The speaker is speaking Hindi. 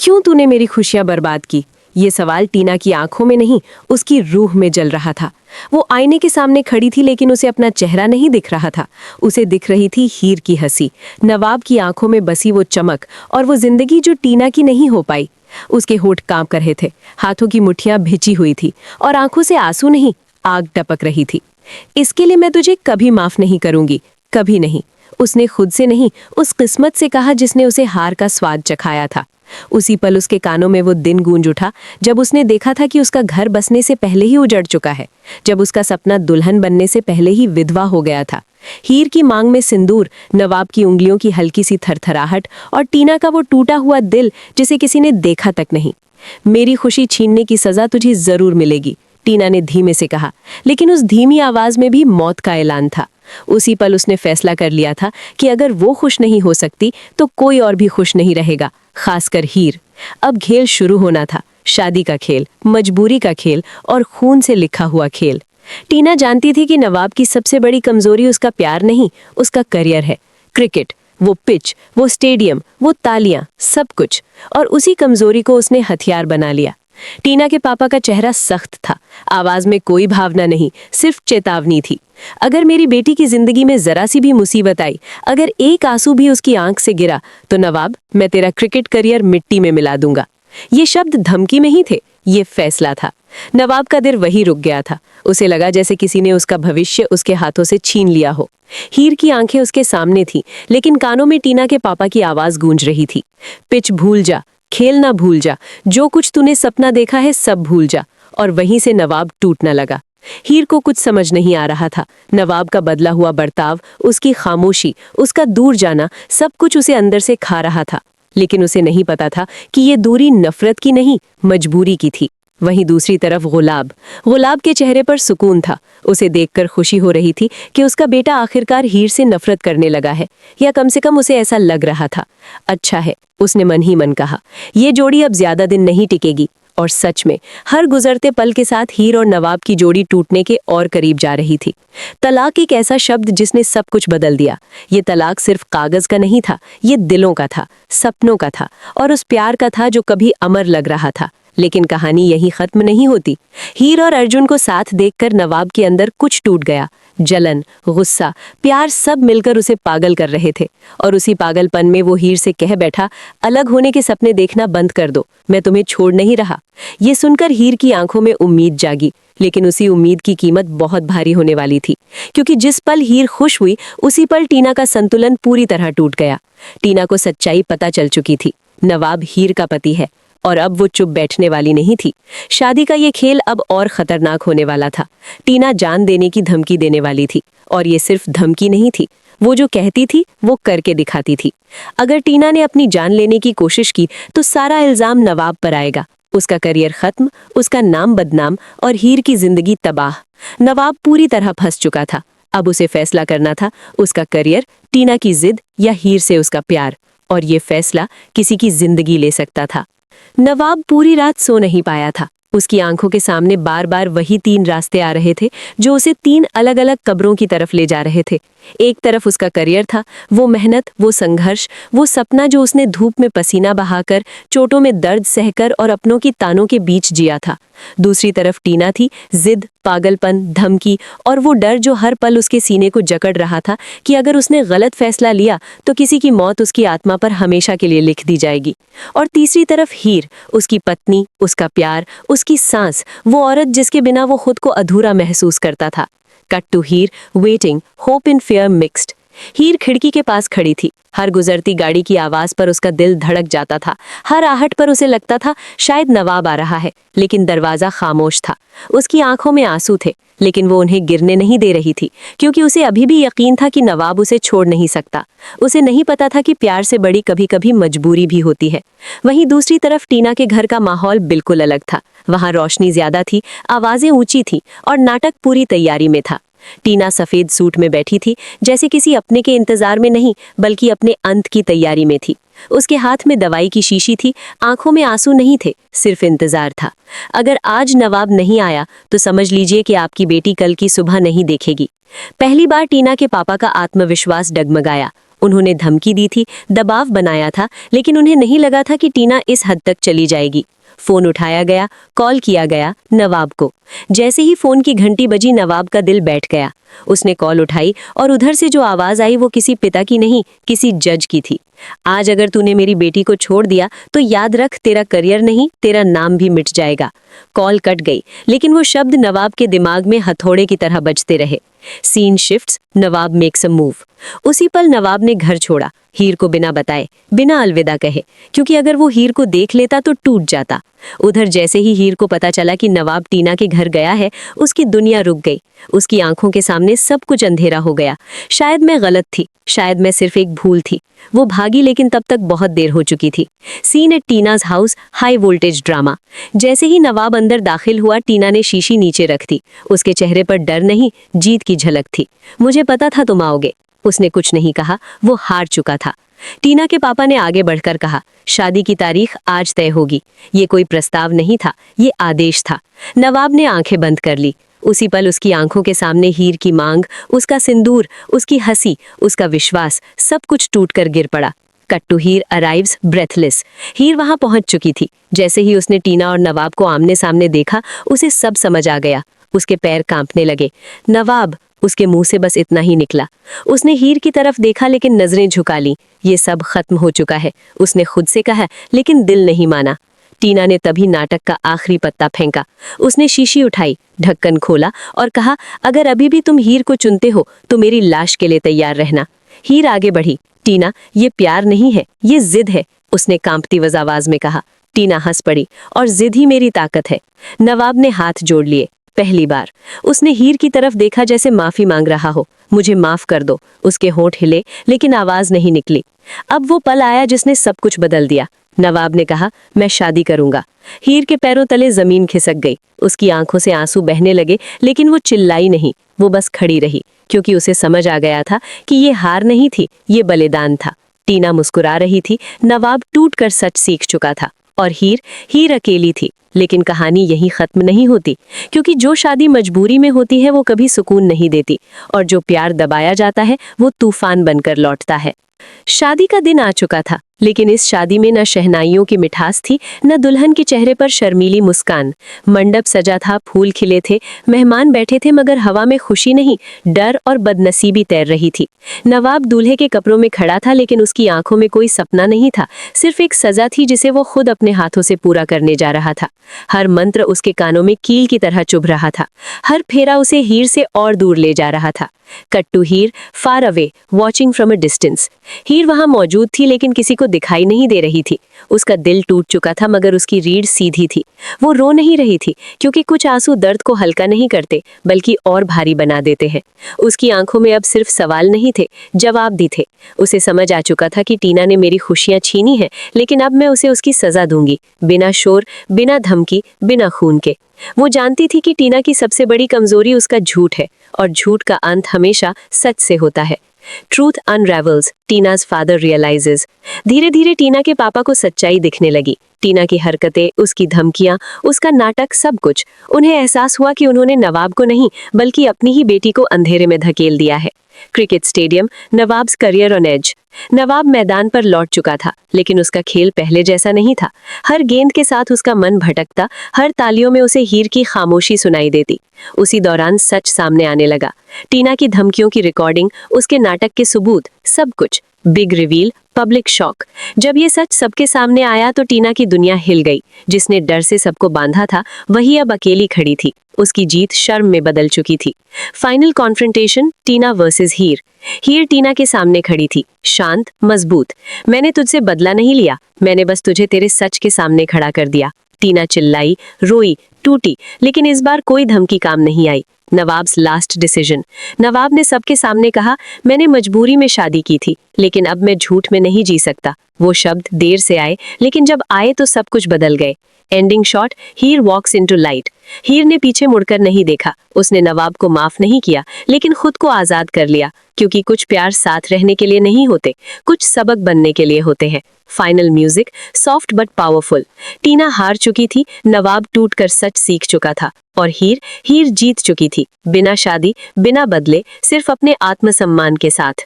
क्यों तूने मेरी खुशियां बर्बाद की? ये सवाल टीना की आंखों में नहीं, उसकी रूह में जल रहा था। वो आईने के सामने खड़ी थी, लेकिन उसे अपना चेहरा नहीं दिख रहा था। उसे दिख रही थी हीर की हंसी, नवाब की आंखों में बसी वो चमक, और वो जिंदगी जो टीना की नहीं हो पाई। उसके होठ कांप रहे थे, हाथों की मुट्ठियां भिजी हुई थी, और आंखों से आंसू नहीं, आग टपक रही थी। इसके लिए मैं तुझे कभी माफ नहीं करूंगी, कभी नहीं। उसने खुद से नहीं, उस किस्मत से कहा जिसने उसे हार का स्वाद चखाया था। उसी पल उसके कानों में वो दिन गूंज उठा जब उसने देखा था कि उसका घर बसने से पहले ही उजड़ चुका है, जब उसका सपना दुल्हन बनने से पहले ही विधवा हो गया था। हीर की मांग में सिंदूर, नवाब की उंगलियों की हल्की सी थरथराहट, और टीना का वो टूटा हुआ दिल जिसे किसी ने देखा तक नहीं। मेरी खुशी छीनने की सजा तुझे जरूर मिलेगी, टीना ने धीमे से कहा, लेकिन उस धीमी आवाज में भी मौत का ऐलान था। उसी पल उसने फैसला कर लिया था कि अगर वो खुश नहीं हो सकती तो कोई और भी खुश नहीं रहेगा, खासकर हीर। अब खेल शुरू होना था, शादी का खेल, मजबूरी का खेल, और खून से लिखा हुआ खेल। टीना जानती थी कि नवाब की सबसे बड़ी कमजोरी उसका प्यार नहीं, उसका करियर है। क्रिकेट, वो पिच, वो स्टेडियम, वो तालियां, सब कुछ। और उसी कमजोरी को उसने हथियार बना लिया। टीना के पापा का चेहरा सख्त था, आवाज में कोई भावना नहीं, सिर्फ चेतावनी थी। अगर मेरी बेटी की जिंदगी में जरा सी भी मुसीबत आई, अगर एक आंसू भी उसकी आंख से गिरा, तो नवाब, मैं तेरा क्रिकेट करियर मिट्टी में मिला दूंगा। ये शब्द धमकी में ही थे, ये फैसला था। नवाब का दिल वही रुक गया था। उसे लगा जैसे किसी ने उसका भविष्य उसके हाथों से छीन लिया हो। हीर की आंखें उसके सामने थीं, लेकिन कानों में टीना के पापा की आवाज गूंज रही थी। पिच भूल जा, खेल ना भूल जा, जो कुछ तूने सपना देखा है सब भूल जा। और वहीं से नवाब टूटने लगा। हीर को कुछ समझ नहीं आ रहा था। नवाब का बदला हुआ बर्ताव, उसकी खामोशी, उसका दूर जाना, सब कुछ उसे अंदर से खा रहा था। लेकिन उसे नहीं पता था कि ये दूरी नफरत की नहीं, मजबूरी की थी। वहीं दूसरी तरफ गुलाब, गुलाब के चेहरे पर सुकून था। उसे देखकर खुशी हो रही थी कि उसका बेटा आखिरकार हीर से नफरत करने लगा है, या कम से कम उसे ऐसा लग रहा था। अच्छा है, उसने मन ही मन कहा, ये जोड़ी अब ज्यादा दिन नहीं टिकेगी। और सच में हर गुजरते पल के साथ हीर और नवाब की जोड़ी टूटने के और करीब जा रही थी। तलाक एक ऐसा शब्द जिसने सब कुछ बदल दिया। ये तलाक सिर्फ कागज का नहीं था, ये दिलों का था, सपनों का था, और उस प्यार का था जो कभी अमर लग रहा था। लेकिन कहानी यही खत्म नहीं होती। हीर और अर्जुन को साथ देखकर नवाब के अंदर कुछ टूट गया। जलन, गुस्सा, प्यार सब मिलकर उसे पागल कर रहे थे। और उसी पागलपन में वो हीर से कह बैठा, अलग होने के सपने देखना बंद कर दो, मैं तुम्हें छोड़ नहीं रहा। ये सुनकर हीर की आंखों में उम्मीद जागी, लेकिन उसी उम्मीद की कीमत बहुत भारी होने वाली थी। क्योंकि जिस पल हीर खुश हुई, उसी पल टीना का संतुलन पूरी तरह टूट गया। टीना को सच्चाई पता चल चुकी थी, नवाब हीर का पति है, और अब वो चुप बैठने वाली नहीं थी। शादी का ये खेल अब और खतरनाक होने वाला था। टीना जान देने की धमकी देने वाली थी, और ये सिर्फ धमकी नहीं थी, वो जो कहती थी वो करके दिखाती थी। अगर टीना ने अपनी जान लेने की कोशिश की तो सारा इल्जाम नवाब पर आएगा। उसका करियर खत्म, उसका नाम बदनाम, और हीर की जिंदगी तबाह। नवाब पूरी तरह फंस चुका था। अब उसे फैसला करना था, उसका करियर, टीना की जिद, या हीर से उसका प्यार। और ये फैसला किसी की जिंदगी ले सकता था। नवाब पूरी रात सो नहीं पाया था। उसकी आंखों के सामने बार बार वही 3 रास्ते आ रहे थे, जो उसे 3 अलग अलग कब्रों की तरफ ले जा रहे थे। एक तरफ उसका करियर था, वो मेहनत, वो संघर्ष, वो सपना जो उसने धूप में पसीना बहाकर, चोटों में दर्द सहकर और अपनों की तानों के बीच जिया था। दूसरी तरफ टीना थी, जिद, पागलपन, धमकी, और वो डर जो हर पल उसके सीने को जकड़ रहा था कि अगर उसने गलत फैसला लिया तो किसी की मौत उसकी आत्मा पर हमेशा के लिए लिख दी जाएगी। और तीसरी तरफ हीर, उसकी पत्नी, उसका प्यार, उसकी सांस, वो औरत जिसके बिना वो खुद को अधूरा महसूस करता था। Cut to Heer, waiting, hope and fear mixed. Heer खिड़की के पास खड़ी थी। हर गुजरती गाड़ी की आवाज पर उसका दिल धड़क जाता था। हर आहट पर उसे लगता था शायद नवाब आ रहा है, लेकिन दरवाजा खामोश था। उसकी आंखों में आंसू थे, लेकिन वो उन्हें गिरने नहीं दे रही थी, क्योंकि उसे अभी भी यकीन था कि नवाब उसे छोड़ नहीं सकता। उसे नहीं पता था कि प्यार से बड़ी कभी कभी मजबूरी भी होती है। वहीं दूसरी तरफ टीना के घर का माहौल बिल्कुल अलग था। वहां रोशनी ज्यादा थी, आवाजें ऊंची थी, और नाटक पूरी तैयारी में था। टीना सफेद सूट में बैठी थी, जैसे किसी अपने के इंतजार में नहीं, बल्कि अपने अंत की तैयारी में थी। उसके हाथ में दवाई की शीशी थी, आंखों में आंसू नहीं थे, सिर्फ इंतजार था। अगर आज नवाब नहीं आया तो समझ लीजिए कि आपकी बेटी कल की सुबह नहीं देखेगी। पहली बार टीना के पापा का आत्मविश्वास डगमगाया। उन्होंने धमकी दी थी, दबाव बनाया था, लेकिन उन्हें नहीं लगा था कि टीना इस हद तक चली जाएगी। फोन उठाया गया, कॉल किया गया नवाब को। जैसे ही फोन की घंटी बजी, नवाब का दिल बैठ गया। उसने कॉल उठाई और उधर से जो आवाज आई वो किसी पिता की नहीं, किसी जज की थी। आज अगर तूने मेरी बेटी को छोड़ दिया तो याद रख, तेरा करियर नहीं, तेरा नाम भी मिट जाएगा। कॉल कट गई, लेकिन वो शब्द नवाब के दिमाग में हथौड़े की तरह बजते रहे। Scene shifts, Nawab makes a move. उसी पल नवाब ने घर छोड़ा, हीर को बिना बताए, बिना अलविदा कहे, क्योंकि अगर वो हीर को देख लेता तो टूट जाता। उधर जैसे ही हीर को पता चला कि नवाब टीना के घर गया है, उसकी दुनिया रुक गई। उसकी आंखों के सामने सब कुछ अंधेरा हो गया। शायद मैं गलत थी, शायद मैं सिर्फ एक भूल थी। वो भागी, लेकिन तब तक बहुत देर हो चुकी थी। Scene at Tina's house, high voltage drama. जैसे ही नवाब अंदर दाखिल हुआ, टीना ने शीशी नीचे रख दी। उसके चेहरे पर डर नहीं, जीत की झलक थी। मुझे पता था तुम आओगे। उसने कुछ नहीं कहा, वो हार चुका था। टीना के पापा ने आगे बढ़कर कहा, शादी की तारीख आज तय होगी। ये कोई प्रस्ताव नहीं था, ये आदेश था। नवाब ने आंखें बंद कर ली। उसी पल उसकी आंखों के सामने हीर की मांग, उसका सिंदूर, उसकी हंसी, उसका विश्वास, सब कुछ टूटकर गिर पड़ा। Cut to Heer arrives breathless. Heer वहां पहुंच चुकी थी। जैसे ही उसने टीना और नवाब को आमने सामने देखा, उसे सब समझ आ गया। उसके पैर कांपने लगे। नवाब, उसके मुंह से बस इतना ही निकला। उसने हीर की तरफ देखा, लेकिन नजरें झुका ली। ये सब खत्म हो चुका है, उसने खुद से कहा, लेकिन दिल नहीं माना। टीना ने तभी नाटक का आखिरी पत्ता फेंका। उसने शीशी उठाई, ढक्कन खोला और कहा, अगर अभी भी तुम हीर को चुनते हो तो मेरी लाश के लिए तैयार रहना। हीर आगे बढ़ी। टीना, ये प्यार नहीं है, ये जिद है, उसने कांपती हुई आवाज में कहा। टीना हंस पड़ी, और जिद ही मेरी ताकत है। नवाब ने हाथ जोड़ लिए। पहली बार उसने हीर की तरफ देखा, जैसे माफी मांग रहा हो। मुझे माफ कर दो। उसके होंठ हिले, लेकिन आवाज नहीं निकली। अब वो पल आया जिसने सब कुछ बदल दिया। नवाब ने कहा, मैं शादी करूंगा। हीर के पैरों तले जमीन खिसक गई। उसकी आंखों से आंसू बहने लगे, लेकिन वो चिल्लाई नहीं, वो बस खड़ी रही, क्योंकि उसे समझ आ गया था कि ये हार नहीं थी, ये बलिदान था। टीना मुस्कुरा रही थी। नवाब टूटकर सच सीख चुका था, और हीर अकेली थी। लेकिन कहानी यहीं खत्म नहीं होती, क्योंकि जो शादी मजबूरी में होती है वो कभी सुकून नहीं देती, और जो प्यार दबाया जाता है वो तूफान बनकर लौटता है। शादी का दिन आ चुका था, लेकिन इस शादी में न शहनाइयों की मिठास थी, न दुल्हन के चेहरे पर शर्मीली मुस्कान। मंडप सजा था, फूल खिले थे, मेहमान बैठे थे, मगर हवा में खुशी नहीं, डर और बदनसीबी तैर रही थी। नवाब दूल्हे के कपड़ों में खड़ा था, लेकिन उसकी आंखों में कोई सपना नहीं था, सिर्फ एक सजा थी जिसे वो खुद अपने हाथों से पूरा करने जा रहा था। हर मंत्र उसके कानों में कील की तरह चुभ रहा था। हर फेरा उसे हीर से और दूर ले जा रहा था। Cut to Heer, far away, watching from a distance. Heer वहां मौजूद थी, लेकिन किसी को दिखाई नहीं दे रही थी। उसका दिल टूट चुका था, मगर उसकी रीढ़ सीधी थी। वो रो नहीं रही थी, क्योंकि कुछ आंसू दर्द को हल्का नहीं करते, बल्कि और भारी बना देते हैं। उसकी आंखों में अब सिर्फ सवाल नहीं थे, जवाब भी थे। उसे समझ आ चुका था कि टीना ने मेरी खुशियां छीनी हैं, लेकिन अब मैं उसे उसकी सजा दूंगी, बिना शोर, बिना धमकी, बिना खून के। वो जानती थी कि टीना की सबसे बड़ी कमजोरी उसका झूठ है, और झूठ का अंत हमेशा सच से होता है। Truth unravels, Tina's father realises. धीरे धीरे टीना के पापा को सच्चाई दिखने लगी। टीना की हरकतें, उसकी धमकियां, उसका नाटक, सब कुछ। उन्हें एहसास हुआ कि उन्होंने नवाब को नहीं, बल्कि अपनी ही बेटी को अंधेरे में धकेल दिया है। Cricket stadium, Nawab's career on edge. Nawab मैदान पर लौट चुका था, लेकिन उसका खेल पहले जैसा नहीं था। हर गेंद के साथ उसका मन भटकता, हर तालियों में उसे हीर की खामोशी सुनाई देती। उसी दौरान सच सामने आने लगा। टीना की धमकियों की रिकॉर्डिंग, उसके नाटक के सबूत, सब कुछ। Big reveal, public shock. जब ये सच सबके सामने आया तो टीना की दुनिया हिल गई। जिसने डर से सबको बांधा था, वही अब अकेली खड़ी थी। उसकी जीत शर्म में बदल चुकी थी। फाइनल कॉन्फ्रंटेशन, टीना वर्सेस हीर। हीर टीना के सामने खड़ी थी, शांत, मजबूत। मैंने तुझसे बदला नहीं लिया, मैंने बस तुझे तेरे सच के सामने खड़ा कर दिया। टीना चिल्लाई, रोई, टूटी, लेकिन इस बार कोई धमकी काम नहीं आई। Nawab's last decision. नवाब ने सबके सामने कहा, मैंने मजबूरी में शादी की थी, लेकिन अब मैं झूठ में नहीं जी सकता। वो शब्द देर से आए, लेकिन जब आए तो सब कुछ बदल गए। एंडिंग शॉट, हीर वॉक्स इनटू लाइट। हीर ने पीछे मुड़कर नहीं देखा। उसने नवाब को माफ नहीं किया, लेकिन खुद को आजाद कर लिया, क्योंकि कुछ प्यार साथ रहने के लिए नहीं होते, कुछ सबक बनने के लिए होते हैं। Final music, soft but powerful. Tina हार चुकी थी, नवाब टूटकर सच सीख चुका था, और हीर जीत चुकी थी, बिना शादी, बिना बदले, सिर्फ अपने आत्मसम्मान के साथ।